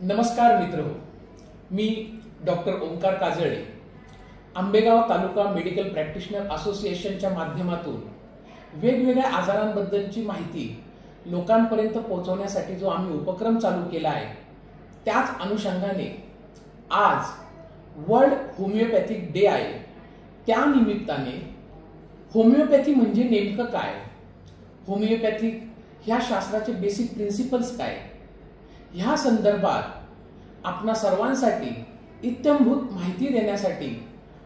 नमस्कार मित्रहो, मी डॉक्टर ओंकार काजळे आंबेगाव तालुका medical practitioner असोसिएशनच्या माध्यमातून वेगवेगळ्या आजारांबद्दलची माहिती लोकांपर्यंत पोहोचवण्यासाठी जो आम्ही उपक्रम चालू केला आहे, त्याच अनुषंगाने आज वर्ल्ड होमिओपॅथिक डे आहे। त्या निमित्ताने होमिओपॅथी म्हणजे नेमकं काय, होमिओपॅथिक ह्या शास्त्राचे बेसिक प्रिन्सिपल्स काय, ह्या संदर्भात आपणा सर्वांसाठी इत्थंभूत माहिती देण्यासाठी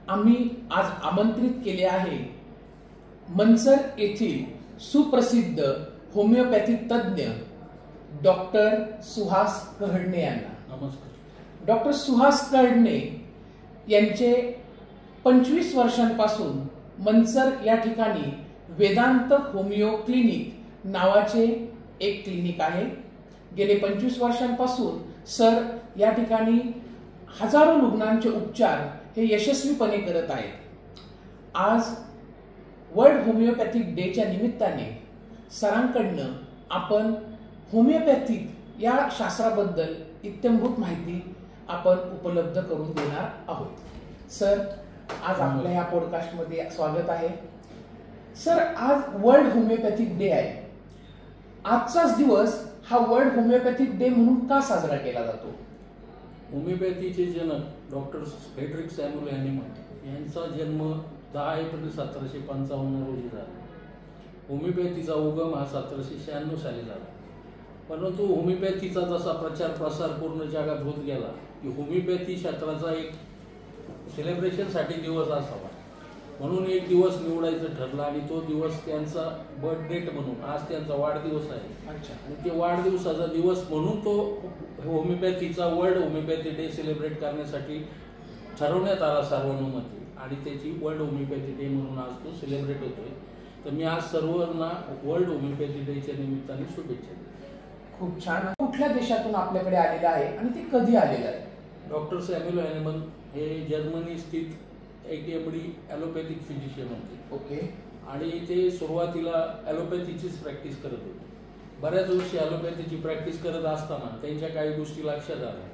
आम्ही आज आमंत्रित केले आहे मंचर येथील सुप्रसिद्ध होमिओपॅथी तज्ञ डॉक्टर सुहास कहडणे यांना। नमस्कार। डॉक्टर सुहास कहडणे यांचे 25 वर्षांपासून मंचर या ठिकाणी वेदांत होमिओ क्लिनिक नावाचे एक क्लिनिक आहे। गेले 25 वर्षांपासून सर या ठिकाणी हजारो रुग्णांचे उपचार हे यशस्वीपणे करत आहेत। आज वर्ल्ड होमिओपॅथिक डेच्या निमित्ताने सरांकडनं आपण होमिओपॅथिक या शास्त्राबद्दल इत्थंभूत माहिती आपण उपलब्ध करून देणार आहोत। सर, आज आपल्या या पॉडकास्टमध्ये स्वागत आहे। सर, आज वर्ल्ड होमिओपॅथिक डे आहे। आजचाच दिवस हा वर्ल्ड होमिओपॅथिक डे म्हणून का साजरा केला जातो? होमिओपॅथीचे जनक डॉक्टर फ्रेडरिक सॅम्युएल हॅनिमन यांचा जन्म 10 एप्रिल 1755 रोजी झाला। होमिओपॅथीचा उगम हा 1796 साली झाला। परंतु होमिओपॅथीचा जसा प्रचार प्रसार पूर्ण जगात होत गेला की होमिओपॅथी शास्त्राचा एक सेलिब्रेशनसाठी दिवस असावा म्हणून एक दिवस निवडायचं ठरलं आणि तो दिवस त्यांचा बर्थ डेट म्हणून आज त्यांचा वाढदिवस आहे। आणि ते वाढदिवसाचा दिवस म्हणून तो होमिओपॅथीचा वर्ल्ड होमिओपॅथी डे सेलिब्रेट करण्यासाठी ठरवण्यात आला सर्वानुमते आणि त्याची वर्ल्ड होमिओपॅथी डे म्हणून आज तो सेलिब्रेट होतोय। तर मी आज सर्वांना वर्ल्ड होमिओपॅथी डेच्या निमित्ताने शुभेच्छा देतो। खूप छान। कुठल्या देशातून आपल्याकडे आलेलं आहे आणि ते कधी आलेलं आहे? डॉक्टर सॅम्युएल हॅनिमन हे जर्मनी स्थित एक एमडी ॲलोपॅथिक फिजिशियन होते। ओके। आणि ते सुरुवातीला ॲलोपॅथीचीच प्रॅक्टिस करत होते। बऱ्याच वर्षी ॲलोपॅथीची प्रॅक्टिस करत असताना त्यांच्या काही गोष्टी लक्षात आल्या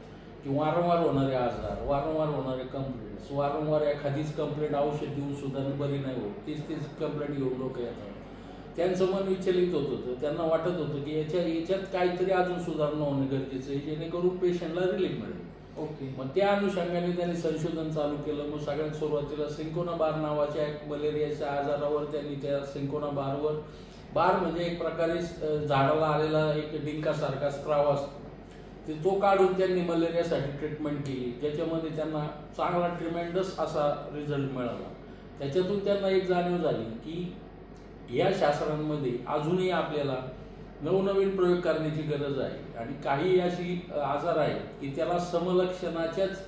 की वारंवार होणारे आजार, वारंवार होणारे कंप्लेंट्स, वारंवार एखादीच कंप्लेंट औषध देऊन सुद्धा बरी नाही होत, तीच कंप्लेंट घेऊन लोक येतात। त्यांचं मन विचलित होत होतं। त्यांना वाटत होतं की याच्यात काहीतरी अजून सुधारणा होणे गरजेचं आहे जेणेकरून पेशंटला रिलीफ मिळेल। ओके। मग त्या अनुषंगाने त्यांनी संशोधन चालू केलं। मग सगळ्यात सुरुवातीला सिंकोना बार नावाच्या एक मलेरियाच्या आजारावर त्यांनी त्या सिंकोना बारवर, बार म्हणजे एक प्रकारे झाडाला आलेला एक डिंकासारखा स्त्राव असतो, तो काढून त्यांनी मलेरियासाठी ट्रीटमेंट केली, ज्याच्यामध्ये त्यांना चांगला ट्रिमेंडस असा रिझल्ट मिळाला। त्याच्यातून त्यांना एक जाणीव झाली की या शास्त्रांमध्ये अजूनही आपल्याला नवनवीन प्रयोग करण्याची गरज आहे आणि काही अशी आजार आहेत की त्याला समलक्षणाच्याच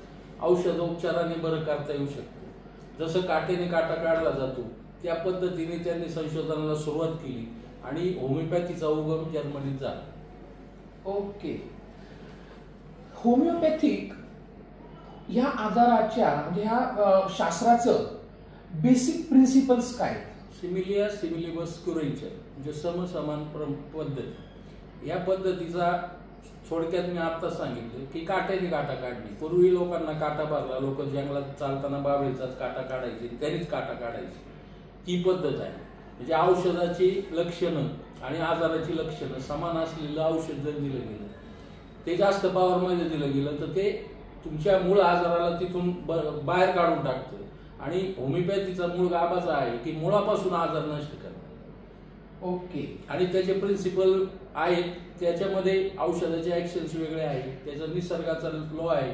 औषधोपचाराने बरं करता येऊ शकतं। जसं काटेने काटा काढला जातो त्या पद्धतीने त्यांनी संशोधनाला सुरुवात केली आणि होमिओपॅथीचा उगम जर्मनीत झाला। ओके। होमिओपॅथिक ह्या आजाराच्या म्हणजे ह्या शास्त्राचं बेसिक प्रिन्सिपल्स काय? सिमिलिया सिमिलिबस क्युरेंचर म्हणजे समसमान पद्धती। या पद्धतीचा थोडक्यात मी आता सांगितलं की काट्याने काटा काढणे। पूर्वी लोकांना काटा भरला, लोक जंगलात चालताना बाबळीचाच काटा काढायचे, त्यांनीच काटा काढायची, ती पद्धत आहे। म्हणजे औषधाची लक्षणं आणि आजाराची लक्षणं समान असलेलं औषध जर दिलं गेलं, ते जास्त पॉवरमध्ये दिलं गेलं तर ते तुमच्या मूळ आजाराला तिथून बाहेर काढून टाकतं। आणि होमिओपॅथीचा मूळ गाभाचा आहे की मुळापासून आजार नष्ट करणे। ओके। आणि त्याचे प्रिन्सिपल आहेत, त्याच्यामध्ये औषधाचे ऍक्शन्स वेगळे आहेत, त्याचा निसर्गाचा लॉ आहे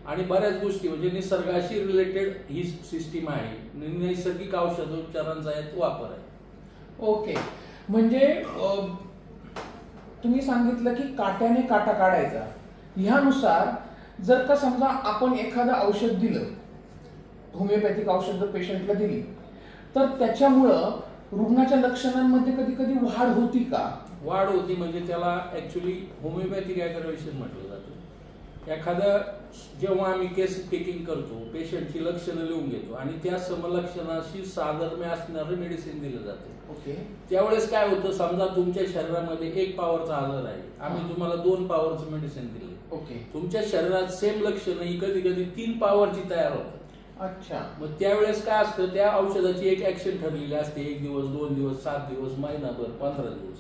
आणि बऱ्याच गोष्टी म्हणजे निसर्गाशी रिलेटेड ही सिस्टीम आहे। नैसर्गिक औषधोपचारांचा यात वापर आहे। ओके। म्हणजे तुम्ही सांगितलं की काट्याने काटा काढायचा, ह्यानुसार जर का समजा आपण एखादं औषध दिलं, होमिओपॅथिक औषध जर पेशंटला दिली तर त्याच्यामुळं रुग्णाच्या लक्षणांमध्ये कधी कधी वाढ होती का? वाढ होती म्हणजे त्याला ऍक्च्युली होमिओपॅथिक ॲग्रवेशन म्हटलं जातं। एखादा जेव्हा आम्ही केस टेकिंग करतो, पेशंटची लक्षणं लिहून घेतो आणि त्या समलक्षणाशी साधर्म्य असणारं मेडिसिन दिलं जातं. ओके. त्यावेळेस काय होतं, समजा तुमच्या शरीरामध्ये 1 पॉवरचा आजार आहे, आम्ही तुम्हाला 2 पॉवरचं मेडिसिन दिले. ओके. तुमच्या शरीरात सेम लक्षणं ही कधी कधी 3 पॉवरची तयार होतात. अच्छा. मग त्यावेळेस काय असतं, त्या औषधाची एक ऍक्शन ठरलेली असते. 1 दिवस, 2 दिवस, 7 दिवस, महिनाभर, 15 दिवस.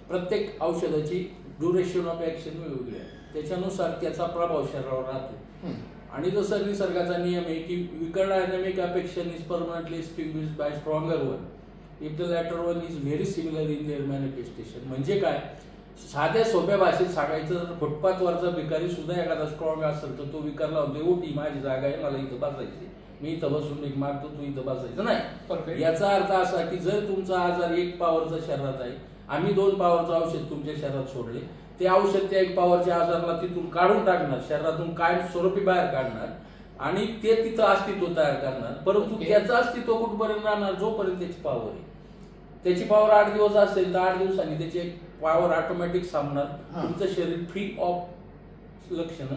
प्रत्येक औषधाची ड्युरेशन ऑफ ऍक्शन वेगवेगळी आहे. त्याच्यानुसार त्याचा प्रभाव शरीरावर राहतो. आणि जसं निसर्गाचा नियम आहे की weaker dynamic affection is permanently extinguished by stronger one if the latter one is very similar in their manifestation. म्हणजे काय, साध्या सोप्या भाषेत सांगायचं तर फुटपाथवरचा भिकारी सुद्धा एखादा स्ट्रॉंग असेल तर तो विकारला होतो, ओटी माझी जागा आहे, मला इथं बसायची, मी इथं बसून एक मागतो, तू इथं बसायचं नाही. याचा अर्थ असा की जर तुमचा आजार 1 पॉवरचा शरीरात आहे, आम्ही 2 पॉवरचं औषध तुमच्या शरीरात सोडले, ते औषध त्या 1 पॉवरच्या आजाराला तिथून काढून टाकणार, शरीरातून कायम स्वरूपी बाहेर काढणार आणि ते तिथं अस्तित्व तयार करणार. परंतु त्याचं अस्तित्व कुठपर्यंत राहणार, जोपर्यंत त्याची पॉवर आहे. त्याची पॉवर 8 दिवस असेल तर 8 दिवसांनी त्याची पॉवर ऑटोमॅटिक संपणार, तुमचं शरीर फ्री ऑफ लक्षणं.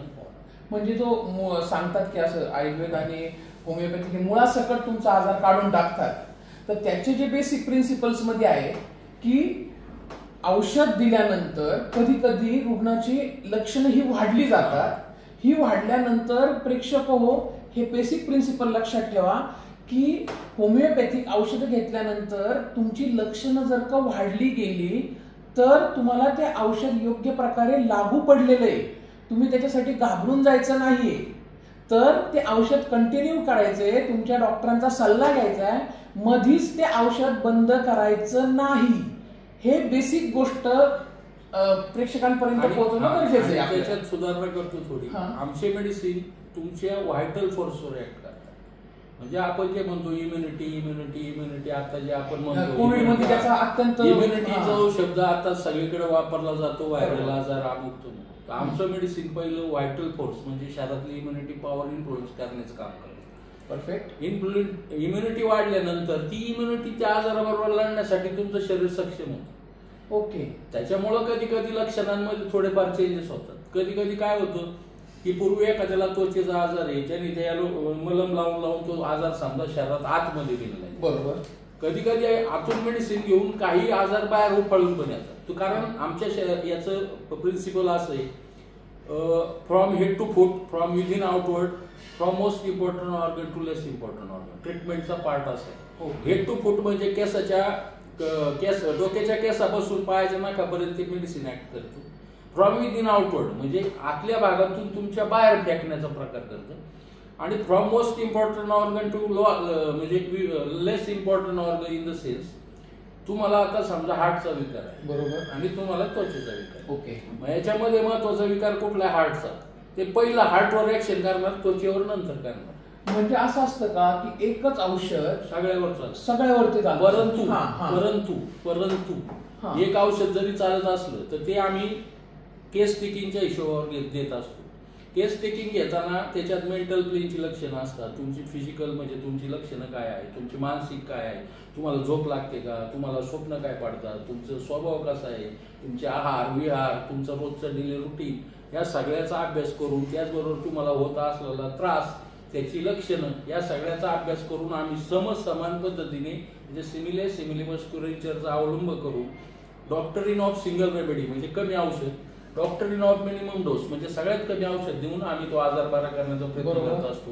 म्हणजे तो सांगतात की असं आयुर्वेद आणि होमिओपॅथी मुळासकट तुमचा आजार काढून टाकतात. तर त्याचे जे बेसिक प्रिन्सिपल्स मध्ये आहे की औषध दिल्यानंतर कधी कधी रुग्णाची लक्षणं ही वाढली जातात. ही वाढल्यानंतर प्रेक्षक हो, हे बेसिक प्रिन्सिपल लक्षात ठेवा की होमिओपॅथिक औषधं घेतल्यानंतर तुमची लक्षणं जर का वाढली गेली तर तुम्हाला ते औषध योग्य प्रकारे लागू पडलेलं आहे. तुम्ही त्याच्यासाठी घाबरून जायचं नाहीये, तर ते औषध कंटिन्यू करायचंय, तुमच्या डॉक्टरांचा सल्ला घ्यायचा आहे, मधीच ते औषध बंद करायचं नाही. हे बेसिक गोष्ट प्रेक्षकांपर्यंत पोहोचवणं गरजेचं आहे. त्याच्यात सुधारणा करतो थोडी. आमचे मेडिसिन तुमच्या व्हायटल फोर्सवर ऍक्ट करतात. म्हणजे आपण जे म्हणतो इम्युनिटी आता जे आपण म्हणतो कोविडमध्ये त्याचा अत्यंत इम्युनिटीचा शब्द आता सगळीकडे वापरला जातो, व्हायरल आजार अमुक. आमचं मेडिसिन पहिलं व्हायटल फोर्स म्हणजे शरीरातली इम्युनिटी पॉवर इन्फ्लुएन्स करण्याचं काम करतं. परफेक्ट. इम्युनिटी वाढल्यानंतर ती इम्युनिटी त्या आजाराबरोबर लढण्यासाठी तुमचं शरीर सक्षम होतं. ओके. त्याच्यामुळं कधी कधी लक्षणांमध्ये थोडेफार चेंजेस होतात. कधी कधी काय होतं की पूर्वी एखाद्याला त्वचेचा आजार आहे, त्याने त्या मलम लावून तो आजार समजा शरीरात आतमध्ये गेलेला आहे. बरोबर. कधी कधी आतून मेडिसिन घेऊन काही आजार बाहेर उफाळून पण येतात. कारण आमच्या याचं प्रिन्सिपल असं आहे, from head to foot, from within outward, from most important organ to less important organ. ट्रीटमेंटचा पार्ट असा आहे. हेड टू फूट म्हणजे डोक्याच्या केसापासून पायाच्या नाकापर्यंत मेडिसिन ऍक्ट करतो. फ्रॉम विदिन आउटवर्ड म्हणजे आतल्या भागातून तुमच्या बाहेर फेकण्याचा प्रकार करतं. आणि from most important organ to म्हणजे less important organ in the sense, तुम्हाला आता समजा हार्टचा विकार आहे, बरोबर, आणि तुम्हाला त्वचेचा विकार. ओके. मग याच्यामध्ये महत्वाचा विकार कुठला आहे, हार्टचा. ते पहिलं हार्टवर ऍक्शन करणार, त्वचेवर नंतर करणार. म्हणजे असं असतं का की एकच औषध सगळ्यावरती चालतं. परंतु एक औषध जरी चालत असलं तर ते आम्ही केस टेकिंगच्या हिशोबावर देत असतो. केस टेकिंग घेताना त्याच्यात मेंटल प्लेनची लक्षणं असतात. तुमची फिजिकल म्हणजे तुमची लक्षणं काय आहे, तुमची मानसिक काय आहे, तुम्हाला झोप लागते का, तुम्हाला स्वप्न काय पडतात, तुमचा स्वभाव कसा आहे, तुमचे आहार विहार, तुमचं रोजचं डेली रुटीन, या सगळ्याचा अभ्यास करून, त्याचबरोबर तुम्हाला होत असलेला त्रास, त्याची लक्षणं, या सगळ्याचा अभ्यास करून आम्ही समान पद्धतीने म्हणजे सिमिली मस्क्युलेचरचा अवलंब करून डॉक्टरीन ऑफ सिंगल रेमेडी म्हणजे कमी औषध, डॉक्टरीन ऑफ मिनिमम डोस म्हणजे सगळ्यात कमी औषध देऊन आम्ही तो आजार बरा करण्याचा प्रयत्न करत असतो.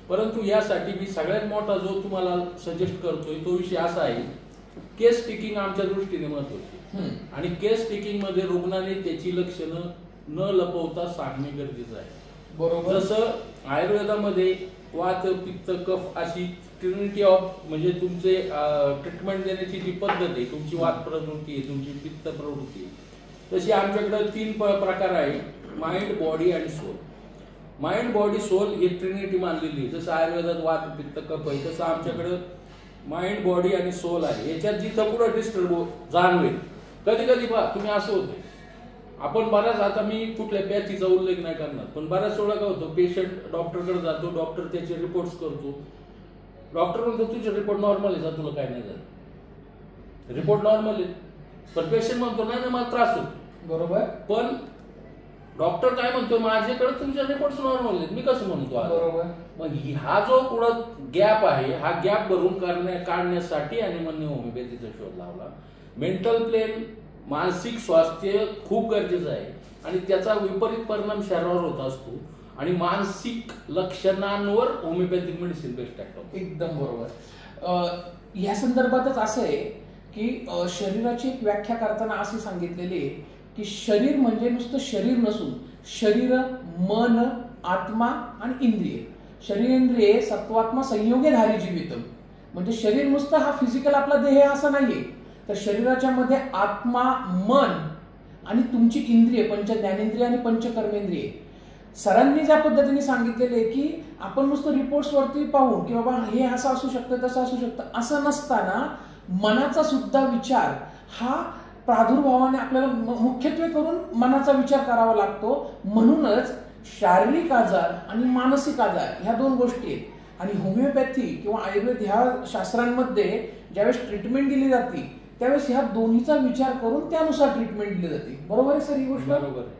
परंतु यासाठी मी सगळ्यात मोठा जो तुम्हाला सजेस्ट करतोय तो विषय असा आहे, केस टेकिंग आमच्या दृष्टीने महत्वाची. आणि केस टेकिंग मध्ये रुग्णाने त्याची लक्षणं न लपवता सांगणे गरजेचं आहे. बरोबर. जसं आयुर्वेदामध्ये वात पित्त कफ अशी ट्रिनिटी ऑफ म्हणजे तुमचे ट्रीटमेंट देण्याची जी पद्धत आहे, तुमची वात प्रवृत्ती आहे, तुमची पित्त प्रवृत्ती आहे, तशी आमच्याकडे 3 प्रकार आहे, माइंड बॉडी आणि सोल. माइंड बॉडी सोल ही ट्रिनिटी मानलेली आहे. जसं आयुर्वेदात वात पित्त कफ आहे तसं आमच्याकडे माइंड बॉडी आणि सोल आहे. याच्यात जिथं पुढे डिस्टर्ब जाणवेल, कधी कधी तुम्ही असं होतं, आपण बऱ्याच, आता मी कुठल्या पॅथीचा उल्लेख नाही करणार, पण बऱ्याच वेळा काय होतं, पेशंट डॉक्टरकडे जातो, डॉक्टर त्याचे रिपोर्ट्स करतो, डॉक्टर म्हणतो तुझे रिपोर्ट नॉर्मल आहे, तुला काय नाही झालं, रिपोर्ट नॉर्मल आहे, पण पेशंट म्हणतो नाही ना मला त्रास होतो. बरोबर. पण डॉक्टर काय म्हणतो, माझ्याकडे तुमचे रिपोर्ट्स नॉर्मल आहेत, मी कसं म्हणतो. बरोबर. मग हा जो पुढं गॅप आहे, हा गॅप भरून काढण्यासाठी आणि म्हणणे होमिओपॅथीचा शोध लावला. मेंटल प्लेन, मानसिक स्वास्थ्य खूप गरजेचं आहे आणि त्याचा विपरीत परिणाम शरीरावर होत असतो आणि मानसिक लक्षणांवर होमिओपॅथिक मेडिसिन बेस्ट ऍक्ट. एकदम बरोबर. या संदर्भातच असं आहे की शरीराची एक व्याख्या करताना असे सांगितलेले की शरीर म्हणजे नुसतं शरीर नसून शरीर, मन, आत्मा आणि इंद्रिय. शरीरेंद्रिये सत्वात्मा संयोगे धारी जीवितम. म्हणजे शरीर नुसतं हा फिजिकल आपला देह असं नाहीये, तर शरीराच्या मध्ये आत्मा, मन आणि तुमची इंद्रिय, पंच ज्ञानेंद्रिय आणि पंचकर्मेंद्रिय. सरांनी ज्या पद्धतीने सांगितलेले की आपण नुसतं रिपोर्ट्स वरती पाहून की बाबा हे असं असू शकतं तसं असू शकतं असं नसताना मनाचा सुद्धा विचार हा प्रादुर्भावाने आपल्याला मुख्यत्वे करून मनाचा विचार करावा लागतो. म्हणूनच शारीरिक आजार आणि मानसिक आजार ह्या दोन गोष्टी आहेत. आणि होमिओपॅथी किंवा आयुर्वेद ह्या शास्त्रांमध्ये ज्यावेळेस ट्रीटमेंट दिली जाते त्यावेळेस ह्या दोन्हीचा विचार करून त्यानुसार ट्रीटमेंट दिली जाते. बरोबर आहे सर ही गोष्ट? बरोबर आहे.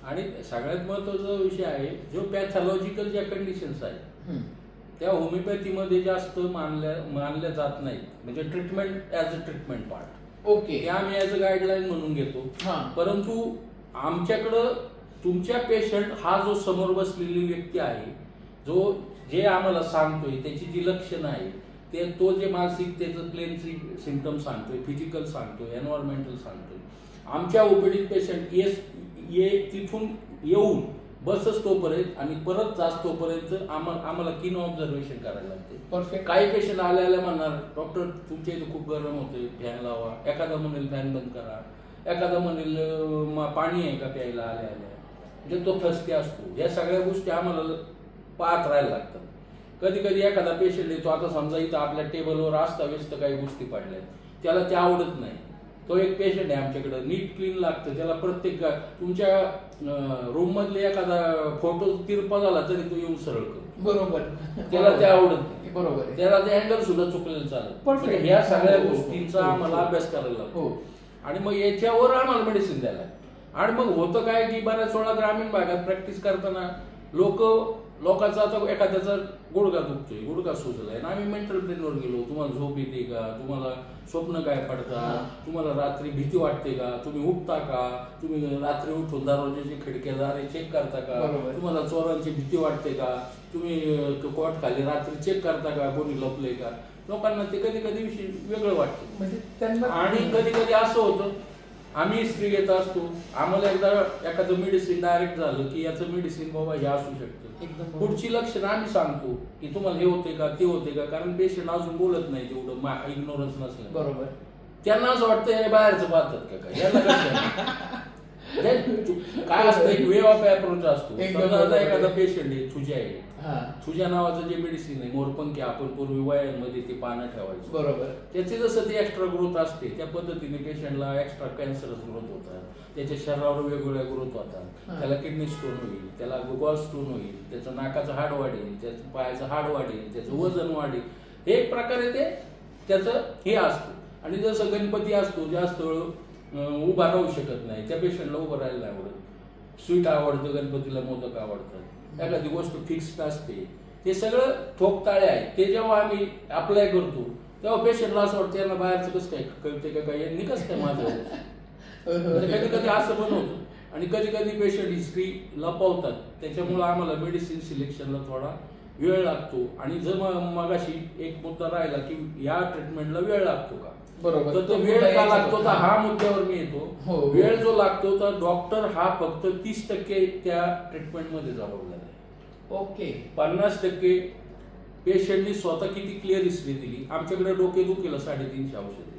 आणि सगळ्यात महत्वाचा विषय आहे जो पॅथॉलॉजिकल ज्या कंडिशन्स आहेत त्या होमिओपॅथीमध्ये जास्त मानल्या जात नाहीत. म्हणजे treatment as a treatment part. Okay. ते आम्ही ऍज अ गाईडलाईन म्हणून घेतो. परंतु आमच्याकडं तुमच्या पेशंट हा जो समोर बसलेली व्यक्ती आहे, जो जे आम्हाला सांगतोय त्याची जी लक्षणं आहेत, ते तो जे मानसिक त्याचं प्लेनची सिम्पटम सांगतोय, फिजिकल सांगतोय, एन्व्हायरमेंटल सांगतोय, आमच्या ओपीडीत पेशंट तिथून येऊन बसच तोपर्यंत आणि परत जास्त तोपर्यंत आम्हाला किन ऑब्झर्वेशन करायला लागते. परफेक्ट. काही पेशंट आल्या म्हणणार, डॉक्टर तुमच्या इथे खूप गरम होते, फॅन लावा. एखादा म्हणेल फॅन बंद करा, एखादा म्हणेल पाणी आहे का प्यायला आल्या म्हणजे तो ठसके असतो. या सगळ्या गोष्टी आम्हाला पाहत राहायला लागतात. कधी कधी एखादा पेशंट येतो, आता समजा इथं आपल्या टेबलवर असता व्यस्त काही गोष्टी पडल्यात, त्याला त्या आवडत नाही. तो एक पेशंट आहे आमच्याकडे, नीट क्लीन लागतं त्याला. प्रत्येक तुमच्या रूम मधले एखादा फोटो तिरपा झाला तरी तो येऊन सरळ करतो. बरोबर. त्याला ते आवडत नाही. बरोबर. त्याला ते अँगल सुद्धा चुकलेलं चालत. ह्या सगळ्या गोष्टींचा आम्हाला अभ्यास करायला लागतो आणि मग याच्यावर आम्हाला मेडिसिन द्यायला. आणि मग होतं काय की बऱ्याच वेळा ग्रामीण भागात प्रॅक्टिस करताना लोकांचा आता एखाद्याचा गुडघा दुखतोय, गुडघा सुजलाय आणि आम्ही मेंटल प्लेनवर गेलो, तुम्हाला झोप येते का, तुम्हाला स्वप्न काय पडतात, तुम्हाला रात्री भीती वाटते का, तुम्ही उठता का, तुम्ही रात्री उठून दरवाजाची खिडक्या दारे चेक करता का, तुम्हाला चोरांची भीती वाटते का, तुम्ही कोट खाली रात्री चेक करता का, कोणी लपले का. लोकांना ते कधी कधी वेगळं वाटतं. आणि कधी कधी असं होतं, आम्ही हिस्ट्री घेत असतो, आम्हाला एकदा एखादं मेडिसिन डायरेक्ट झालं की याचं मेडिसिन बाबा हे असू शकतं. पुढची लक्षणं आम्ही सांगतो की तुम्हाला हे होते का ते होते का, कारण पेशंट अजून बोलत नाही तेवढं इग्नोरन्स नसलं. बरोबर. त्यांना असं वाटतं हे बाहेरचं पाहतात का काय, काय असतं एक वे ऑफ अप्रोच असतो. एखादा पेशंट आहे तुझ्या आहे, तुझ्या नावाचं जे मेडिसिन आहे मोरपंखी, आपण पूर्वी वयांमध्ये ते पानं ठेवायचं. बरोबर. त्याचे जसं ते एक्स्ट्रा ग्रोथ असते त्या पद्धतीने पेशंटला एक्स्ट्रा कॅन्सरस ग्रोथ होतात, त्याच्या शरीरावर वेगवेगळ्या ग्रोथ होतात. त्याला किडनी स्टोन होईल, त्याला गॉल स्टोन होईल, त्याचं नाकाचं हाड वाढेल, त्याचं पायाचं हाड वाढेल, त्याचं वजन वाढेल. हे एक प्रकारे ते त्याचं हे असतं. आणि जसं गणपती असतो, जास्त वेळ उभा राहू शकत नाही, त्या पेशंटला उभं राहायला नाही आवडत. स्वीट आवडतं, गणपतीला मोदक आवडतात, एखादी गोष्ट फिक्स्ड असते. हे सगळं ठोकताळे आहे. ते जेव्हा आम्ही अप्लाय करतो तेव्हा पेशंटला असं वाटतं यांना बाहेरचं कसं काय कळते का काय, यांनी कसं काय माझं. कधी कधी असं पण होतं. आणि कधी कधी पेशंट हिस्ट्री लपवतात, त्याच्यामुळे आम्हाला मेडिसिन सिलेक्शनला थोडा वेळ लागतो. आणि जर मगाशी एक मुद्दा राहिला की या ट्रीटमेंटला वेळ लागतो का, बरोबर, तर तो वेळ का लागतो तर हा मुद्द्यावर मी येतो. वेळ जो लागतो तर डॉक्टर हा फक्त 30% त्या ट्रीटमेंटमध्ये जबाबदार आहे. ओके. 50% पेशंटनी स्वतः किती क्लिअर हिस्ट्री दिली. आमच्याकडे डोके दुखीला 350 औषध.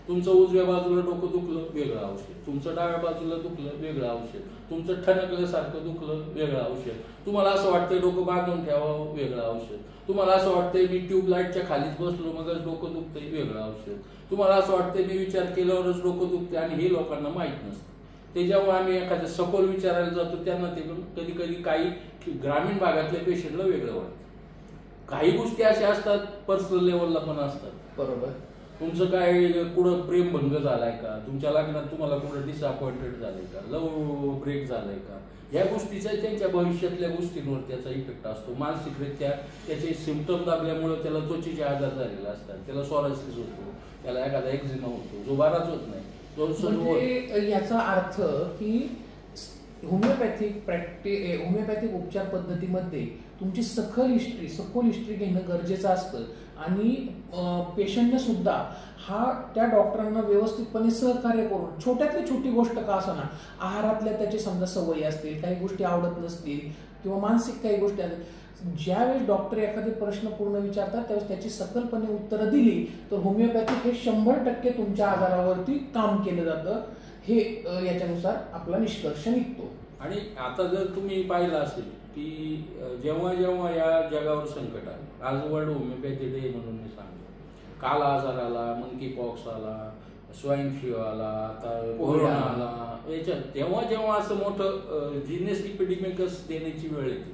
तुमचं उजव्या बाजूला डोकं दुखलं वेगळं औषध, तुमचं डाव्या बाजूला दुखलं वेगळं औषध, तुमचं ठणकल्यासारखं दुखलं वेगळं औषध, तुम्हाला असं वाटतंय डोकं बांधून ठेवावं वेगळं औषध, तुम्हाला असं वाटतंय मी ट्यूबलाईटच्या खालीच बसलो मगच डोकं दुखतंय वेगळं औषध, तुम्हाला असं वाटतंय मी विचार केल्यावरच डोकं दुखते. आणि हे लोकांना माहीत नसतं. ते जेव्हा आम्ही एखाद्या सखोल विचारायला जातो त्यांना ते कधी कधी काही ग्रामीण भागातल्या पेशंटला वेगळं वाटतं. काही गोष्टी अशा असतात पर्सनल लेवलला पण असतात. बरोबर. तुमचं काय कुठं प्रेमभंग झालाय का, तुमच्या लग्नात तुम्हाला कुठं डिसअपॉइंटेड झालंय का, लव ब्रेक झालाय का, या गोष्टीचा त्यांच्या भविष्यातल्या गोष्टींवर त्याचा इफेक्ट असतो. मानसिकरित्या त्याचे सिम्पटम दाबल्यामुळे त्याला त्वचेचे आजार झालेले असतात, त्याला सोरायसिस होतो, त्याला एखादा एक्झिमा होतो जो बराच होत नाही. म्हणजे याचा अर्थ की होमिओपॅथिक उपचार पद्धतीमध्ये तुमची सखोल हिस्ट्री घेणं गरजेचं असतं आणि पेशंटने सुद्धा त्या डॉक्टरांना व्यवस्थितपणे सहकार्य करून छोट्यातली छोटी गोष्ट का असणार, आहारातल्या त्याची समजा सवयी असतील, काही गोष्टी आवडत नसतील किंवा मानसिक काही गोष्टी असतील, ज्यावेळेस डॉक्टर एखादे प्रश्न पूर्ण विचारतात त्यावेळेस त्याची सकलपणे उत्तरं दिली तर होमिओपॅथिक हे 100% तुमच्या आजारावरती काम केलं जातं. हे याच्यानुसार आपला निष्कर्ष निघतो. आणि आता जर तुम्ही पाहिलं असेल की जेव्हा जेव्हा या जगावर संकट आलं, आज वर्ल्ड होमिओपॅथी डे म्हणून मी सांगतो, काला आजार आला, मंकी पॉक्स आला, स्वाईन फ्लू आला, आता कोरोना आला, याच्यात तेव्हा जेव्हा असं मोठं जिनस इपिडेमिकस देण्याची वेळ येते.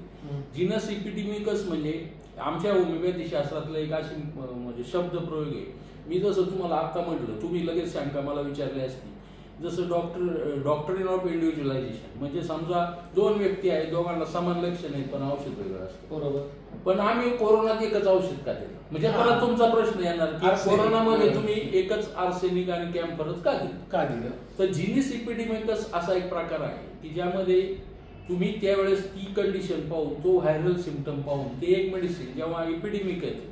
जिनस इपिडेमिकस म्हणजे आमच्या होमिओपॅथी शास्त्रातलं एक अशी म्हणजे शब्दप्रयोग आहे. मी जसं तुम्हाला आता म्हटलं, तुम्ही लगेच शंका मला विचारली असती, जसं डॉक्टरीन ऑफ इंडिव्हिज्युअलायझेशन म्हणजे समजा 2 व्यक्ती आहेत, दोघांना समान लक्षण आहेत पण औषध वेगळं असतं. बरोबर. पण आम्ही कोरोनात एकच औषध का दिलं, म्हणजे परत तुमचा प्रश्न येणार की कोरोनामध्ये तुम्ही एकच आर्सेनिक आणि कॅम्फरच का दिलं. तर जिनिस इपिडेमिकस असा एक प्रकार आहे की ज्यामध्ये तुम्ही त्यावेळेस ती कंडिशन पाहून, तो व्हायरल सिम्पटम पाहून ते एक मेडिसिन जेव्हा इपिडेमिक येते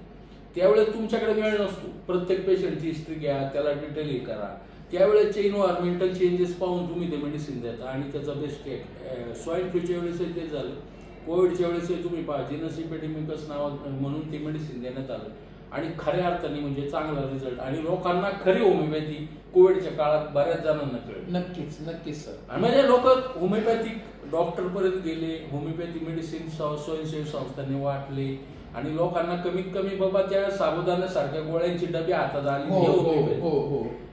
त्यावेळेस तुमच्याकडे वेळ नसतो, प्रत्येक पेशंटची हिस्ट्री घ्या, त्याला डिटेल करा, त्यावेळेसचे इन्व्हायरमेंटल चेंजेस पाहून तुम्ही ते मेडिसिन देता आणि त्याचा बेस्ट एक स्वाईन फ्लूच्या वेळेस ते झालं, कोविडच्या वेळेस तुम्ही पहा जिनस इपिडेमिकस नाव म्हणून ते मेडिसिन देण्यात आलं आणि खऱ्या अर्थाने म्हणजे चांगला रिझल्ट आणि लोकांना खरी होमिओपॅथी कोविडच्या काळात बऱ्याच जणांना कळलं. नक्कीच सर. आणि म्हणजे लोक होमिओपॅथिक डॉक्टर पर्यंत गेले, होमिओपॅथी मेडिसिन स्वयंसेवी संस्थांनी वाटले आणि लोकांना कमीत कमी बाबा त्या साबुदाण्यासारख्या गोळ्यांची डबी हातात आली.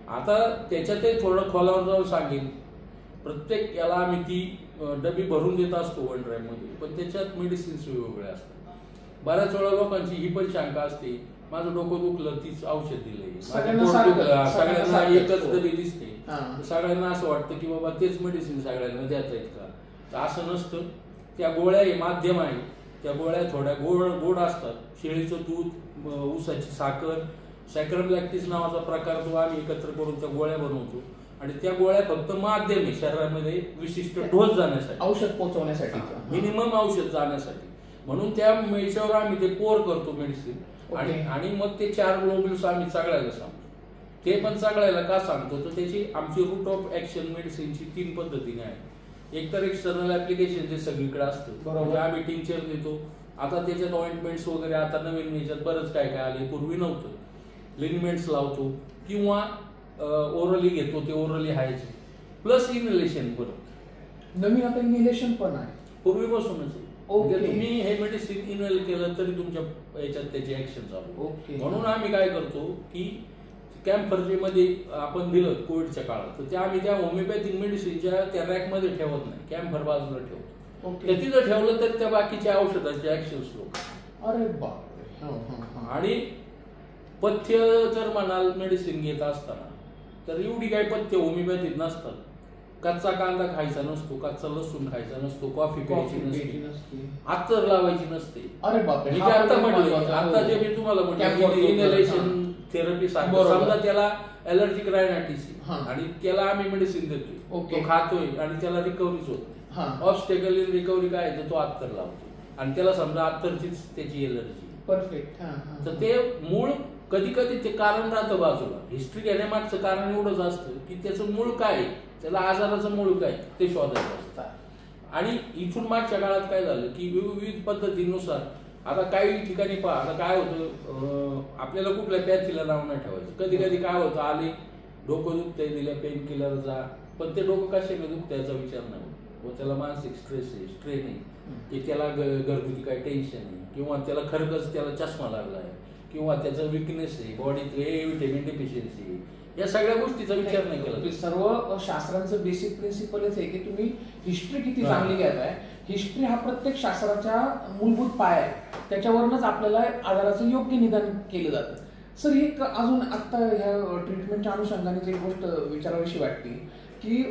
आता त्याच्यात थोडं खोलावर जाऊन सांगेन, प्रत्येक याला आम्ही ती डबी भरून देत असतो वन ड्राईव्ह मध्ये, पण त्याच्यात मेडिसिन्स वेगवेगळे असतात. बऱ्याच वेळा लोकांची ही पण शंका असते, माझं डोकं दुखलं तीच औषध दिलंय, सगळ्यांना एकच डबी दिसते, सगळ्यांना असं वाटतं की बाबा तेच मेडिसिन सगळ्यांना देत आहेत का, तर असं नसतं. त्या गोळ्या हे माध्यम आहे, त्या गोळ्या थोड्या गोड असतात. शेळीचं दूध, ऊसाची साखर, सॅक्रमलॅक्टिस नावाचा प्रकार तो आम्ही एकत्र करून त्या गोळ्या बनवतो आणि त्या गोळ्या फक्त माध्यम आहे शरीरामध्ये विशिष्ट डोस जाण्यासाठी, औषध पोहोचवण्यासाठी, मिनिमम औषध जाण्यासाठी, म्हणून त्या याच्यावर आम्ही ते पोर करतो मेडिसिन आणि मग ते 4 ग्लोब्युल्स आम्ही सगळ्याला सांगतो. ते पण सगळ्याला का सांगतो तर त्याची आमची रूट ऑफ ऍक्शन मेडिसिनची 3 पद्धतीने आहे. एक तर एक्सटर्नल ऍप्लिकेशन जे सगळीकडे असतं, म्हणजे आम्ही टिंक्चर देतो, आता त्याच्यात ऑइंटमेंट्स वगैरे आता नवीन याच्यात बरंच काय आले, पूर्वी नव्हतं. लिनिमेंट्स लावतो किंवा ओरली घेतो, ते ओरली हायचे, प्लस इनहेलेशन. परत नवीन आता इनहेलेशन पण आहे पूर्वीपासूनच. तुम्ही हे मेडिसिन इनहेल केलं तरी तुमच्या याच्यात त्याची ऍक्शन चालू. म्हणून आम्ही काय करतो की कॅम्फरचे मध्ये आपण दिलं कोविडच्या काळात, तर त्या आम्ही त्या होमिओपॅथिक मेडिसिनच्या त्या रॅक मध्ये ठेवत नाही, कॅम्फर बाजूला ठेवतो. ते तिथं ठेवलं तर त्या बाकीच्या औषधांचे ऍक्शन स्लो. अरे बाप. आणि पथ्य जर म्हणाल मेडिसिन घेत असताना तर एवढी काही पथ्य होमिओपॅथीत नसतात. कच्चा कांदा खायचा नसतो, कच्चा लसूण खायचा नसतो, कॉफी प्यायची नसते, अत्तर लावायची नसते. अरे बाप. आता म्हटलं, आता जे मी तुम्हाला म्हटलं इनहेलेशन थेरपी सांगतो, समजा त्याला ॲलर्जिक रायनायटिस आणि त्याला आम्ही मेडिसिन देतोय, तो खातोय आणि त्याला रिकव्हरीच होत. ऑब्स्टेकल इन रिकव्हरी काय आहे, तो अत्तर लावतो आणि त्याला समजा अत्तरचीच त्याची एलर्जी. परफेक्ट. तर ते मूळ कधी कधी ते कारण राहतं बाजूला. हिस्ट्री घेण्यामागचं कारण एवढंच असतं की त्याचं मूळ काय, त्याला आजाराचं मूळ काय ते शोधायचं असतं. आणि इथून मागच्या काळात काय झालं की विविध पद्धतीनुसार आता काही ठिकाणी पहा, आता काय होतं, आपल्याला कुठल्या पॅथीला नाव नाही ठेवायचं. कधी कधी काय होतं, आले डोकं दुखतंय, दिल्या पेन किलर जा, पण ते डोकं कशाने दुखतं याचा विचार नाही होत, व त्याला मानसिक स्ट्रेस आहे, स्ट्रेन आहे, की त्याला घरगुती काय टेन्शन आहे, किंवा त्याला खरंच त्याला चष्मा लागला आहे, किंवा त्याचं विकनेस आहे, बॉडीत व्हिटॅमिन डिफिशियन्सी, या सगळ्या गोष्टीचा विचार नाही केला. सर्व शास्त्रांचं बेसिक प्रिन्सिपलच आहे की तुम्ही हिस्ट्री किती चांगली घेताय. हिस्ट्री हा प्रत्येक शास्त्राचा मूलभूत पाय आहे, त्याच्यावरूनच आपल्याला आजाराचं योग्य निदान केलं जातं. सर एक अजून आता ह्या ट्रीटमेंटच्या अनुषंगाने एक गोष्ट विचारावीशी वाटते की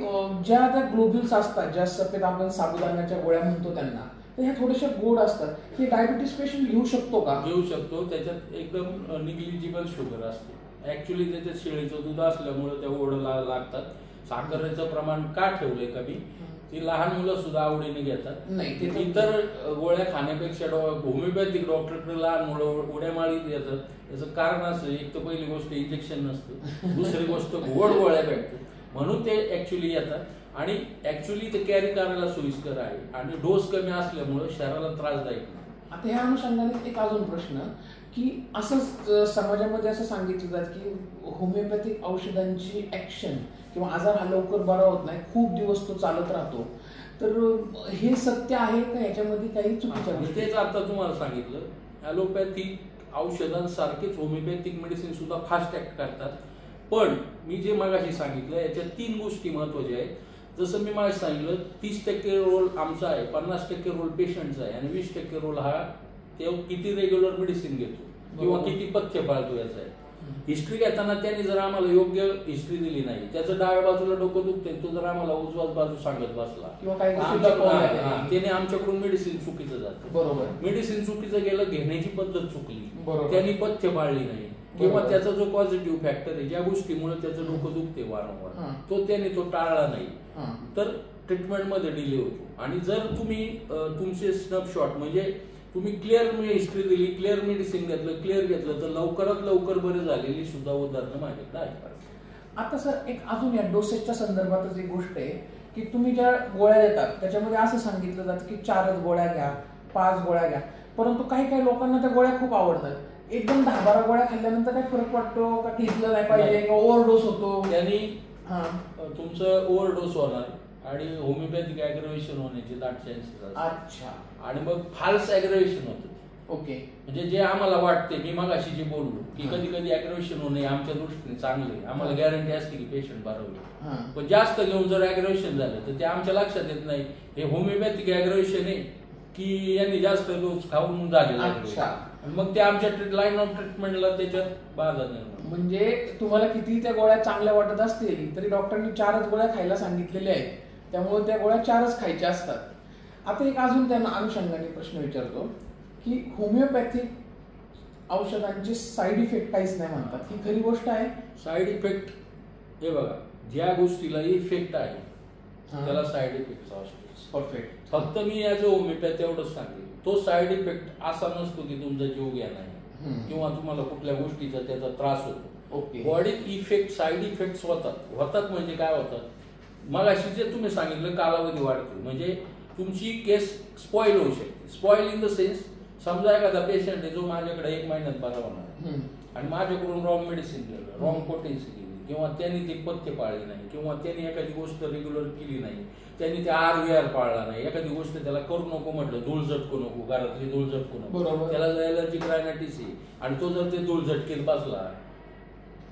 ज्या त्या ग्लोब्युल्स असतात, ज्या सफेद आपण साबुदाण्याच्या गोळ्या म्हणतो त्यांना, तर ह्या थोड्याशा गोड असतात, हे डायबिटीस पेशंट घेऊ शकतो का? घेऊ शकतो. त्याच्यात एकदम निग्लिजिबल शुगर असते. ऍक्च्युली त्याच्यात शेळीचं दूध असल्यामुळे त्या ओढला लागतात. साखरेचं प्रमाण का ठेवलंय कमी, ती लहान मुलं सुद्धा आवडीने घेतात. नाही, इतर गोळ्या खाण्यापेक्षा होमिओपॅथिक डॉक्टरकडे लहान मुलं उड्या माळीत येतात. याचं कारण असं, एक तर पहिली गोष्ट इंजेक्शन नसतं, दुसरी गोष्ट गोड गोळ्या भेटतात, म्हणून ते ऍक्च्युली येतात. आणि ऍक्च्युली ते कॅरी करायला सोयीस्कर आहे आणि डोस कमी असल्यामुळे शरीराला त्रासदायक नाही. आता ह्या अनुषंगाने एक अजून प्रश्न की असं समाजामध्ये असं सांगितलं जातं की होमिओपॅथिक औषधांची ऍक्शन किंवा आजार हा लवकर बरा होत नाही, खूप दिवस तो चालत राहतो, तर हे सत्य आहे का? याच्यामध्ये काही चुकीच्या गोष्टी? तेच आता तुम्हाला सांगितलं, ॲलोपॅथिक औषधांसारखेच होमिओपॅथिक मेडिसिन सुद्धा फास्ट ऍक्ट करतात. पण मी जे मगाशी सांगितलं याच्यात 3 गोष्टी महत्वाच्या आहेत. जसं मी मला सांगितलं, 30% रोल आमचा आहे, 50% रोल पेशंटचा आहे आणि 20% रोल हा ते किती रेग्युलर मेडिसिन घेतो किंवा किती पथ्य पाळतो याचा आहे. हिस्ट्री घेताना त्यांनी जर आम्हाला योग्य हिस्ट्री दिली नाही, त्याचं डाव्या बाजूला डोकं दुखतंय, तो जर आम्हाला उजवाच बाजू सांगत बसला किंवा त्याने आमच्याकडून मेडिसिन चुकीचं जातं. बरोबर, मेडिसिन चुकीचं गेलं, घेण्याची पद्धत चुकली, बरोबर, त्यांनी पथ्य पाळली नाही किंवा त्याचा जो पॉझिटिव्ह फॅक्टर आहे, ज्या गोष्टीमुळे त्याचं डोकं दुखते वारंवार, तो त्याने तो टाळला नाही, तर ट्रीटमेंटमध्ये डिले होतो. आणि जर तुम्ही तुमचे स्नॅपशॉट म्हणजे तुम्ही क्लिअर हिस्ट्री दिली, क्लिअर मेडिसिन घेतलं, क्लिअर घेतलं, तर लवकरात लवकर बरे झालेली सुद्धा उदाहरणं माझ्याकडे आहेत. आता सर एक अजून या डोसेजच्या संदर्भातच एक गोष्ट आहे की तुम्ही ज्या गोळ्या देतात त्याच्यामध्ये असं सांगितलं जातं की 4 गोळ्या घ्या, 5 गोळ्या घ्या, परंतु काही काही लोकांना त्या गोळ्या खूप आवडतात. एकदम 10-12 गोळ्या खाल्ल्यानंतर काय फरक वाटतो का? घेतलं नाही पाहिजे किंवा ओव्हरडोस होतो? त्यांनी तुमचं ओव्हरडोस होणार आणि होमिओपॅथिक ॲग्रेवेशन होण्याचे दाट चान्सेस असतात. अच्छा. आणि मग फाल्स ॲग्रेवेशन होतं. ओके. म्हणजे जे आम्हाला वाटते, मी मगाशी जे बोललो की कधी कधी ॲग्रेवेशन होणे आमच्या दृष्टीने चांगले, आम्हाला गॅरंटी असते की पेशंट बरं होईल, पण जास्त घेऊन जर ॲग्रेवेशन झालं तर ते आमच्या लक्षात येत नाही हे होमिओपॅथिक ॲग्रेवेशन आहे की यांनी जास्त डोस खाऊन झाले, मग ते आमच्या लाईन ऑफ ट्रीटमेंटला त्याच्यात बाधा निर्माण. म्हणजे तुम्हाला किती त्या गोळ्या चांगल्या वाटत असतील तरी डॉक्टरांनी 4च गोळ्या खायला सांगितलेल्या आहेत, त्यामुळे त्या गोळ्या 4च खायच्या असतात. आता एक अजून त्यांना अनुषंगाने प्रश्न विचारतो की होमिओपॅथिक औषधांचे साईड इफेक्ट काहीच नाही म्हणतात, ही खरी गोष्ट आहे? साईड इफेक्ट हे बघा, ज्या गोष्टीला इफेक्ट आहे त्याला साईड इफेक्ट असतो. परफेक्ट. फक्त मी ॲज अ होमिओपॅथ एवढंच सांगेन, तो साईड इफेक्ट असा नसतो की तुमचा जीव घ्या नाही किंवा तुम्हाला कुठल्या गोष्टीचा त्याचा त्रास होतो. बॉडीत इफेक्ट साईड इफेक्ट होतात म्हणजे काय होतात, मग अशी जे तुम्ही सांगितलं कालावधी वाढतो, म्हणजे तुमची केस स्पॉइल होऊ शकते. स्पॉइल इन द सेन्स, समजा एखादा पेशंट आहे जो माझ्याकडे 1 महिन्यात बरा होणार आहे आणि माझ्याकडून रॉंग मेडिसिन दिलं, रॉंग पोटेन्सी दिली किंवा त्यांनी ते पथ्य पाळले नाही किंवा त्यांनी एखादी गोष्ट रेग्युलर केली नाही, त्यांनी ते RVR पाळला नाही, एखादी गोष्ट त्याला करू नको म्हटलं, धूळ झटकू नको, घरातली धूळ झटकू नको, त्याला ॲलर्जिक रायनायटिस आहे आणि तो जर ते धूळ झटकेत बसला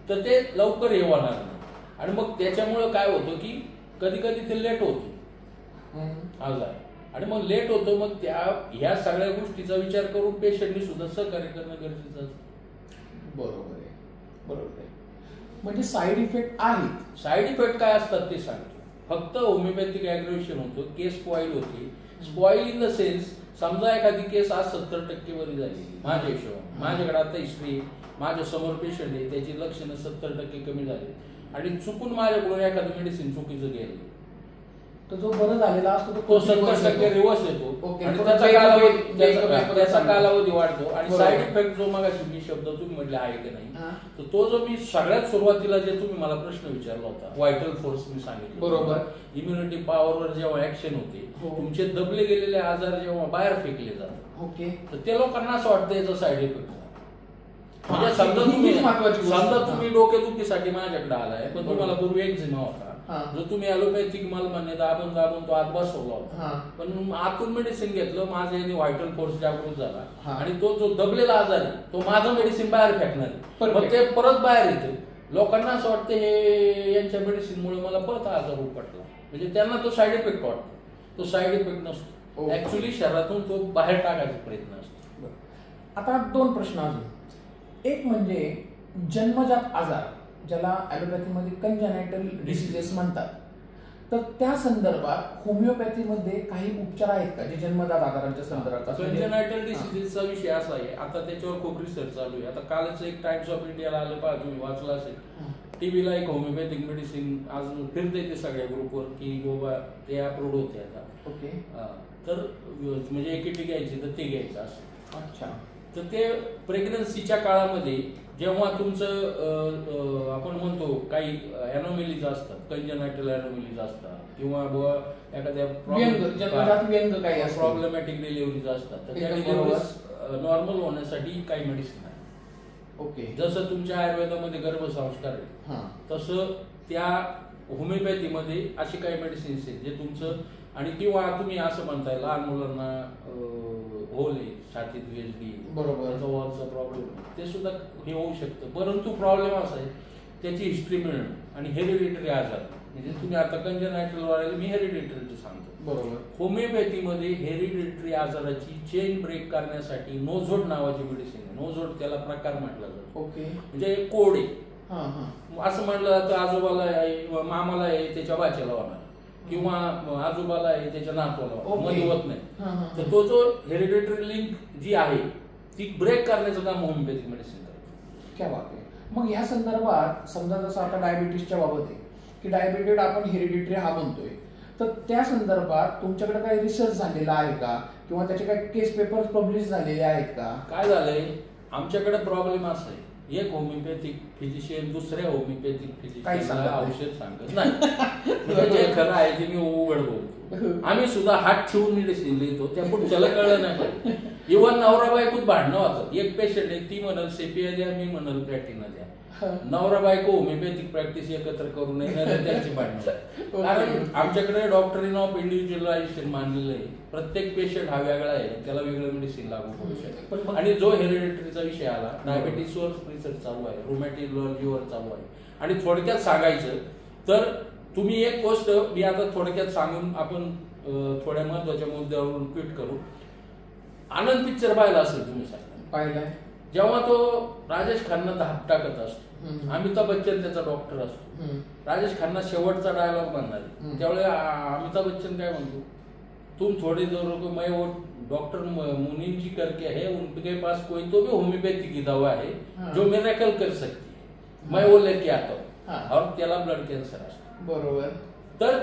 तर ते लवकर हे होणार नाही. आणि मग त्याच्यामुळे काय होतं की कधी कधी ते लेट होतं आजार, आणि मग लेट होतं, मग ह्या सगळ्या गोष्टीचा विचार करून पेशंटनी सुद्धा सहकार्य करणं गरजेचं असतं. बरोबर आहे, बरोबर आहे. म्हणजे साईड इफेक्ट आहेत. साईड इफेक्ट काय असतात ते सांगतो. फक्त होमिओपॅथिक ॲग्रेवेशन होतो, केस स्पॉइल होते. स्पॉइल इन द सेन्स, समजा एखादी केस आज 70% बरी झाली माझ्या हिशोबाने, माझ्याकडे आता हिस्ट्री, माझ्या समोर पेशंट आहे, त्याची लक्षणं 70% कमी झाली आणि चुकून माझ्याकडून एखादं मेडिसिन चुकीचं गेलं, तर जो बरं झालेला असतो तो 70% रिवर्स येतो आणि त्याचा कालावधी वाढतो. आणि साईड इफेक्ट जो मग मी शब्द तुम्ही म्हटले आहे की नाही, तर तो जो मी सगळ्यात सुरुवातीला जे तुम्ही मला प्रश्न विचारला होता, व्हायटल फोर्स मी सांगितलं, बरोबर, इम्युनिटी पॉवरवर जेव्हा ऍक्शन होते, तुमचे दबले गेलेले आजार जेव्हा बाहेर फेकले जातात, ओके, तर ते लोकांना असं वाटतं याचा साईड इफेक्ट. म्हणजे समजा तुम्ही डोकेदुखीसाठी माझ्याकडे आलाय, पण तुम्हाला पूर्वी एक्झिमा होता, जो तुम्ही ॲलोपॅथिक मला दाबून दाबून तो आत बसवला होता, पण आतून मेडिसिन घेतलं, माझ्या याने व्हायटल फोर्स जागृत झाला आणि तो जो दबलेला आजार आहे तो माझं मेडिसिन बाहेर फेकणार, मग ते परत बाहेर येते. लोकांना असं वाटतं हे यांच्या मेडिसिनमुळे मला परत आजार उपटला, म्हणजे त्यांना तो साईड इफेक्ट वाटतो. तो साईड इफेक्ट नसतो, ऍक्च्युली शरीरातून तो बाहेर टाकायचा प्रयत्न असतो. आता 2 प्रश्न अजून. एक म्हणजे जन्मजात आजार ज्याला ॲलोपॅथीमध्ये कंजनायटल डिसिजेस म्हणतात, तर त्या संदर्भात होमिओपॅथीमध्ये काही उपचार आहेत का जे जन्मजात आजारांच्या संदर्भात? कंजनायटल डिसिजेसचा विषय असा आहे, आता त्याच्यावर खूप रिसर्च चालू आहे. आता कालच एक टाइम्स ऑफ इंडियाला आलं पहा, तुम्ही वाचलं असेल, टीव्हीला एक होमिओपॅथिक मेडिसिन आज फिरते ते सगळ्या ग्रुपवर की बाबा ते अप्रूव्ड होते आता. ओके. तर म्हणजे एकेटी घ्यायची तर ते घ्यायचं असं. अच्छा. तर ते प्रेग्नन्सीच्या काळामध्ये जेव्हा तुमचं आपण म्हणतो काही ॲनोमेलीज असतात, कंजनायटल ॲनोमेलीज असतात किंवा एखाद्या प्रॉब्लेमॅटिक डिलिव्हरीज असतात, तर त्या डिलिव्हरीज नॉर्मल होण्यासाठी काही मेडिसिन आहे. ओके. जसं तुमच्या आयुर्वेदामध्ये गर्भसंस्कार आहे, तसं त्या होमिओपॅथीमध्ये अशी काही मेडिसिन्स आहेत जे तुमचं, आणि किंवा तुम्ही असं म्हणताय लहान मुलांना होल आहे छातीत वेजली, त्याचा वॉलचा प्रॉब्लेम, ते सुद्धा हे होऊ शकतं. परंतु प्रॉब्लेम असा आहे त्याची हिस्ट्री मिळणं आणि हेरिडिटरी आजार. म्हणजे तुम्ही आता कंजनायटल वाढायला मी हेरिडिटरी सांगतो. बरोबर. होमिओपॅथीमध्ये हेरिडिटरी आजाराची चेन ब्रेक करण्यासाठी नोझोड नावाची मेडिसिन आहे. नोझोड त्याला प्रकार म्हटला जातो. ओके. म्हणजे कोड आहे. असं म्हटलं जातं आजोबाला आहे, मामाला आहे, त्याच्या बाच्याला होणार, किंवा आजोबाला आहे त्याच्या नातवाला मध्ये होत नाही. तर तो जो हेरिडिटरी लिंक जी आहे ती ब्रेक करण्याचं काम होमिओपॅथिक मेडिसिन करतो. क्या बात आहे. मग ह्या संदर्भात समजा जसं आता डायबिटीसच्या बाबत आहे की डायबिटेड आपण हेरिडिटरी हा म्हणतोय, तर त्या संदर्भात तुमच्याकडे काही रिसर्च झालेला आहे का, किंवा त्याचे काही केस पेपर्स पब्लिश झालेले आहेत का? काय झालंय आमच्याकडे प्रॉब्लेम असा आहे, एक होमिओपॅथिक फिजिशियन दुसऱ्या होमिओपॅथिक फिजिशियनला औषध सांगत नाही. जे खरं आहे ते मी उघड बोलतो. आम्ही सुद्धा हात ठेवून मेडिसिन लिहितो, त्या पुढच्याला कळलं नाही पाहिजे. इव्हन नवरा बायकोत भांडणं होतं. एक पेशंट आहे, ती म्हणाल सेपिया द्या, मी म्हणाल प्लॅटिना द्या. नवरा बायको होमिओपॅथिक प्रॅक्टिस एकत्र करू नये त्यांची भांडणं. कारण आमच्याकडे डॉक्टर इन ऑफ इंडिव्हिज्युअलायझेशन मानलेलं आहे. प्रत्येक पेशंट हा वेगळा आहे, त्याला वेगळं मेडिसिन लागू करू शकतो. आणि जो हेरिडिटरीचा विषय आला, डायबिटीसवर रिसर्च चालू आहे, रुमॅटॉलॉजीवर चालू आहे. आणि थोडक्यात सांगायचं तर तुम्ही एक गोष्ट मी आता थोडक्यात सांगून आपण थोड्या महत्वाच्या मुद्द्यावरून ट्विट करू. आनंद पिक्चर पाहिला असेल तुम्ही सांगा. पाहिलाय. जेव्हा तो राजेश खन्ना धाप टाकत असतो, अमिताभ बच्चन त्याचा डॉक्टर असतो, राजेश खन्ना शेवटचा डायलॉग म्हणणार, त्यावेळेस अमिताभ बच्चन काय म्हणतो, तुम थोड़ी देर को मैं वो डॉक्टर मुनीम जी करके है, उनके पास कोई तो भी होम्योपैथी की दवा है जो मिरेकल कर सकती है, मैं वो लेके आता हूँ. और त्याला ब्लड कॅन्सर असतो. बरोबर. तर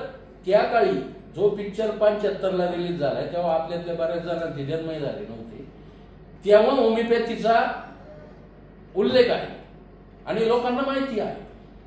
त्या काळी जो पिक्चर 75ला रिलीज झालाय तेव्हा आपल्यातल्या बऱ्याच जणांचे जन्मही झाले नव्हते. तेव्हा होमिओपॅथीचा उल्लेख आहे आणि लोकांना माहिती आहे,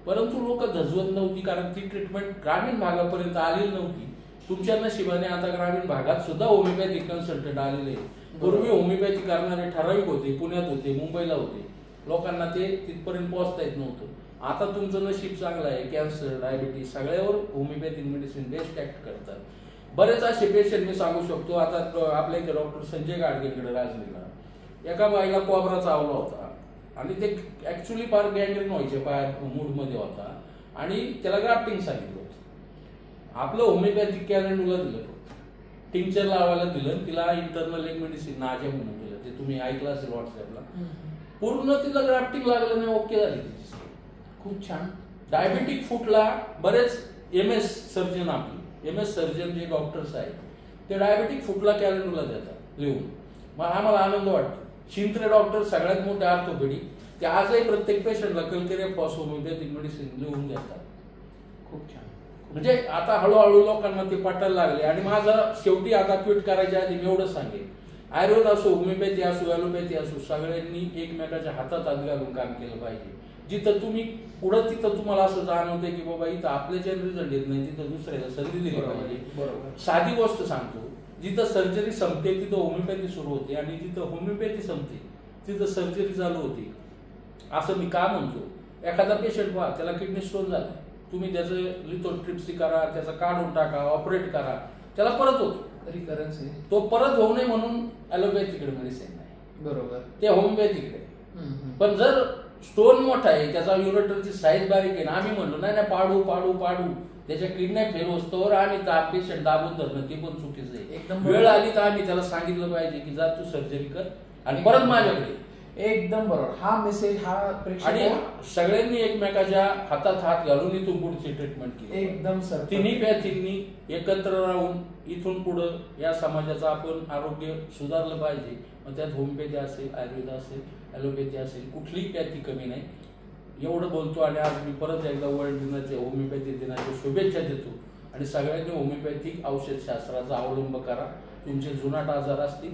परंतु लोक धजवत नव्हती, कारण ती ट्रीटमेंट ग्रामीण भागापर्यंत आलेली नव्हती. तुमच्या नशिबाने आता ग्रामीण भागात सुद्धा होमिओपॅथिक कन्सल्टंट आलेले. पूर्वी होमिओपॅथी करणारे ठराविक होते, पुण्यात होते, मुंबईला होते, लोकांना ते तिथपर्यंत पोहोचता येत नव्हतं. आता तुमचं नशीब चांगलं आहे, कॅन्सर, डायबिटीस सगळ्यावर होमिओपॅथिक मेडिसिन बेस्ट ऍक्ट करतात. बरेच असे पेशंट मी सांगू शकतो. आता आपल्या इथे डॉक्टर संजय गाडगेकडे राजनीला एका बाईला कोबरा चावला होता आणि ते ऍक्च्युली फार गँग्रीन व्हायचे, पाय मूडमध्ये होता आणि त्याला ग्राफ्टिंग सांगितलं होतं. आपलं होमिओपॅथिक कॅलेंडरला दिलं, टिंक्चर लावायला दिलं, तिला इंटरनल एक मेडिसिन नाजे म्हणून दिलं, ते तुम्ही ऐकलं असेल व्हॉट्सअपला. पूर्ण तिला ग्राफ्टिंग लागलं नाही, ओके झाली तिची. खूप छान. डायबेटिक फूटला बरेच MS सर्जन, आपले MS सर्जन जे डॉक्टर्स आहेत ते डायबेटिक फूटला कॅलेंडरला देतात लिहून. मग आम्हाला आनंद वाटतो. शिंत्रे डॉक्टर सगळ्यात मोठे ऑर्थोपेडिक, ते आजही प्रत्येक पेशंटला कल्केरिया फॉस होमिओपॅथिक मेडिसिन लिहून देतात. खूप छान. म्हणजे आता हळूहळू लोकांना ते पटायला लागले. आणि माझं शेवटी आता ट्विट करायच्या आधी मी एवढंच सांगेन, आयुर्वेद असो, होमिओपॅथी असो, ॲलोपॅथी असो, सगळ्यांनी एकमेकाच्या हातात हात घालून काम केलं पाहिजे. जिथं तुम्ही पुढं तिथं तुम्हाला असं जाणवतंय की बाबा इथं आपल्याच्या रिझल्ट येत नाही, तिथं दुसऱ्याला संधी दिली पाहिजे. साधी गोष्ट सांगतो, जिथं सर्जरी संपते तिथं होमिओपॅथी सुरू होते, आणि जिथं होमिओपॅथी संपते तिथं सर्जरी चालू होते. असं मी का म्हणतो, एखादा पेशंट पहा, त्याला किडनी स्टोन झाला, तुम्ही त्याचं लिथोट्रिप्सी करा, त्याचा काढून टाका, ऑपरेट करा, त्याला परत होतो रिकरन्स. तो परत होऊ नये म्हणून ॲलोपॅथीकडे मेडिसिन नाही. बरोबर. ते होमिओपॅथीकडे. पण जर स्टोन मोठा आहे, त्याचा युरेटरची साईज बारीक आहे, आम्ही म्हणलो नाही पाडू पाडू पाडू, त्याच्या किडन्या फेल होतोवर आम्ही पेशंट दाबून धरणं ते पण चुकीचं आहे. एकदम वेळ आली तर आम्ही त्याला सांगितलं पाहिजे की जा तू सर्जरी कर आणि परत माझ्याकडे. एकदम बरोबर. हा मेसेज हा आणि प्रेक्षक सगळ्यांनी एकमेकाच्या हातात हात घालून इथून पुढची ट्रीटमेंट केली. एकदम सर. तिन्ही पॅथींनी एकत्र राहून इथून पुढं या समाजाचं आपण आरोग्य सुधारलं पाहिजे. मग त्यात होमिओपॅथी असेल, आयुर्वेद असेल, ॲलोपॅथी असेल, कुठलीही पॅथी कमी नाही. एवढं बोलतो आणि आज मी परत एकदा वर्ल्ड दिनाचे होमिओपॅथी दिनाच्या शुभेच्छा देतो. आणि सगळ्यांनी होमिओपॅथिक औषधशास्त्राचा अवलंब करा. तुमचे जुनाट आजार असतील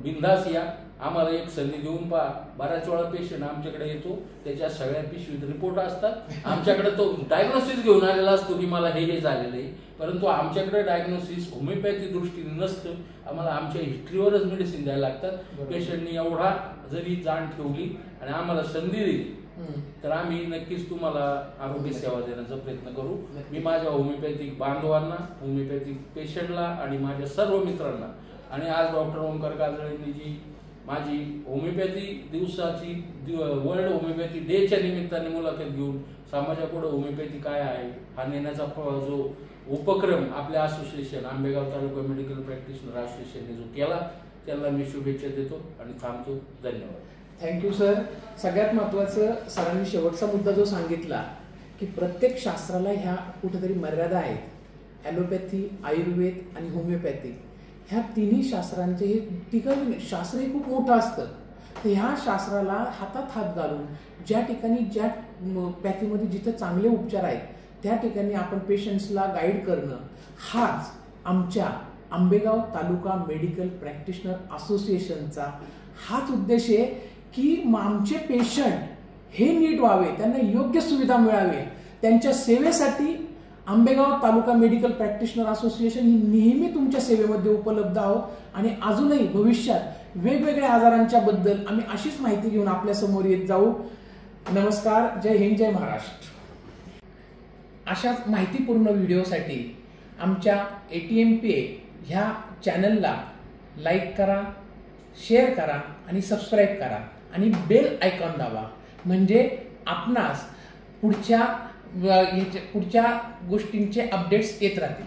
बिंदास या, आम्हाला एक संधी देऊन पहा. बऱ्याच वेळा पेशंट आमच्याकडे येतो, त्याच्या सगळ्या पिशवीत रिपोर्ट असतात. आमच्याकडे तो डायग्नोसिस घेऊन आलेला असतो की मला हे झालेलं आहे, परंतु आमच्याकडे डायग्नोसिस होमिओपॅथी दृष्टीने नसतं. आम्हाला आमच्या हिस्ट्रीवरच मेडिसिन द्यायला लागतात. पेशंटनी एवढा जरी जाण ठेवली आणि आम्हाला संधी दिली तर आम्ही नक्कीच तुम्हाला आरोग्य सेवा देण्याचा प्रयत्न करू. मी माझ्या होमिओपॅथिक बांधवांना, होमिओपॅथिक पेशंटला आणि माझ्या सर्व मित्रांना आणि आज डॉक्टर ओंकार काजळेंनी जी माझी होमिओपॅथी दिवसाची वर्ल्ड होमिओपॅथी डेच्या निमित्ताने मुलाखत घेऊन समाजापुढे होमिओपॅथी काय आहे हा नेण्याचा जो उपक्रम आपल्या असोसिएशन आंबेगाव तालुका मेडिकल प्रॅक्टिशनर असोसिएशनने जो केला त्याला मी शुभेच्छा देतो आणि थांबतो. धन्यवाद. Thank you sir. सगळ्यात महत्त्वाचं सरांनी शेवटचा मुद्दा जो सांगितला की प्रत्येक शास्त्राला ह्या कुठेतरी मर्यादा आहेत. ॲलोपॅथी, आयुर्वेद आणि होमिओपॅथी ह्या तिन्ही शास्त्रांचे हे ठिकाणी शास्त्र हे खूप मोठं असतं. तर ह्या शास्त्राला हातात हात घालून ज्या ठिकाणी ज्या पॅथीमध्ये जिथं चांगले उपचार आहेत त्या ठिकाणी आपण पेशंट्सला गाईड करणं हाच आमच्या आंबेगाव तालुका मेडिकल प्रॅक्टिशनर असोसिएशनचा हाच उद्देश आहे की आमचे पेशंट हे नीट व्हावे, त्यांना योग्य सुविधा मिळावी. त्यांच्या सेवेसाठी आंबेगाव तालुका मेडिकल प्रॅक्टिशनर असोसिएशन ही नेहमी तुमच्या सेवेमध्ये उपलब्ध आहोत आणि अजूनही भविष्यात वेगवेगळ्या आजारांच्या बद्दल आम्ही अशीच माहिती घेऊन आपल्या समोर येत जाऊ. नमस्कार. जय हिंद, जय महाराष्ट्र. अशाच माहितीपूर्ण व्हिडिओसाठी आमच्या ATMPA ह्या चॅनलला लाईक करा, शेअर करा आणि सबस्क्राईब करा आणि बेल आयकॉन दाबा. म्हणजे आपणास पुढच्या गोष्टींचे अपडेट्स येत राहतील.